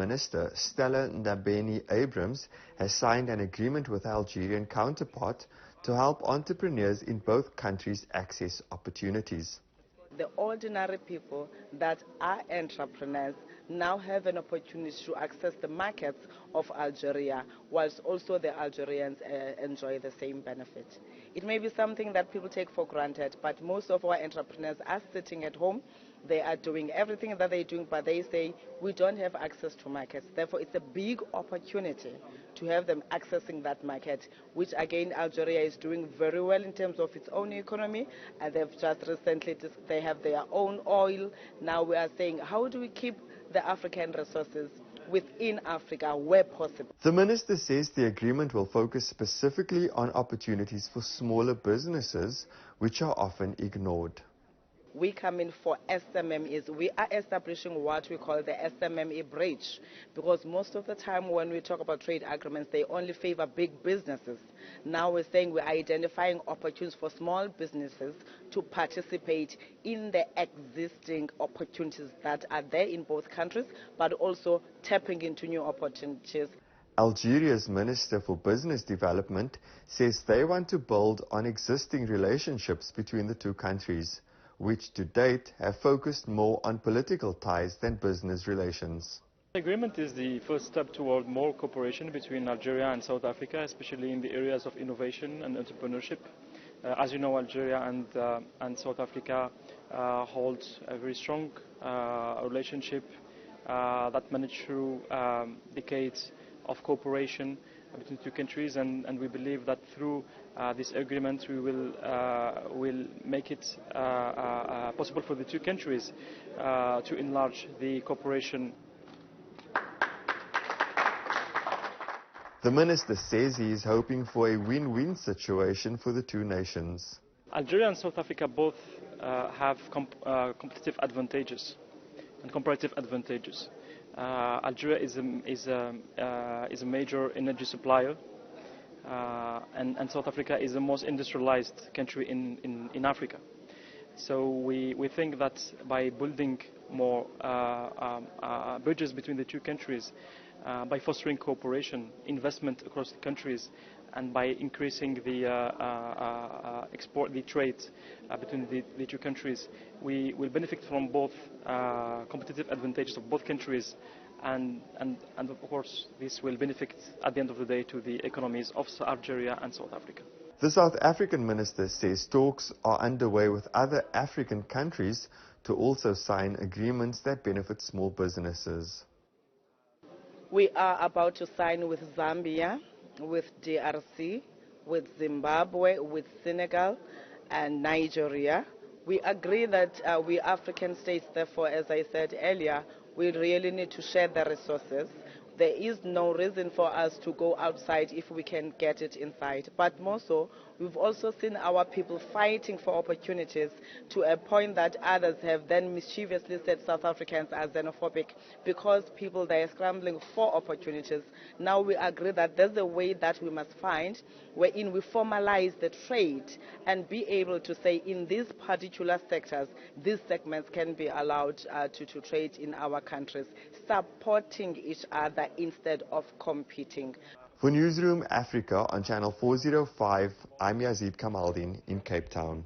Minister Stella Ndabeni-Abrams has signed an agreement with her Algerian counterpart to help entrepreneurs in both countries access opportunities. The ordinary people that are entrepreneurs now have an opportunity to access the markets of Algeria, whilst also the Algerians enjoy the same benefit. It may be something that people take for granted, but most of our entrepreneurs are sitting at home. They are doing everything that they're doing, but they say we don't have access to markets. Therefore, it's a big opportunity to have them accessing that market, which again Algeria is doing very well in terms of its own economy, and they've just recently they have their own oil. Now we are saying, how do we keep the African resources within Africa where possible? The minister says the agreement will focus specifically on opportunities for smaller businesses, which are often ignored. We come in for SMMEs. We are establishing what we call the SMME bridge, because most of the time when we talk about trade agreements, they only favor big businesses. Now we're saying we're identifying opportunities for small businesses to participate in the existing opportunities that are there in both countries, but also tapping into new opportunities. Algeria's Minister for Business Development says they want to build on existing relationships between the two countries, which to date have focused more on political ties than business relations. The agreement is the first step toward more cooperation between Algeria and South Africa, especially in the areas of innovation and entrepreneurship. As you know, Algeria and South Africa hold a very strong relationship that managed through decades of cooperation between the two countries, and we believe that through this agreement we will make it possible for the two countries to enlarge the cooperation. The minister says he is hoping for a win-win situation for the two nations. Algeria and South Africa both have competitive advantages and comparative advantages. Algeria is a major energy supplier, and South Africa is the most industrialized country in Africa. So we think that by building more bridges between the two countries, by fostering cooperation, investment across the countries, and by increasing the trade between the two countries, we will benefit from both competitive advantages of both countries, and of course this will benefit at the end of the day to the economies of Algeria and South Africa. The South African minister says talks are underway with other African countries to also sign agreements that benefit small businesses. We are about to sign with Zambia, with DRC, with Zimbabwe, with Senegal and Nigeria. We agree that we African states, therefore, as I said earlier, we really need to share the resources. There is no reason for us to go outside if we can get it inside. But more so, we've also seen our people fighting for opportunities to a point that others have then mischievously said South Africans are xenophobic because people they are scrambling for opportunities. Now we agree that there's a way that we must find wherein we formalize the trade and be able to say in these particular sectors, these segments can be allowed to trade in our countries, supporting each other instead of competing. For Newzroom Afrika on channel 405, I'm Yazeed Kamaldien in Cape Town.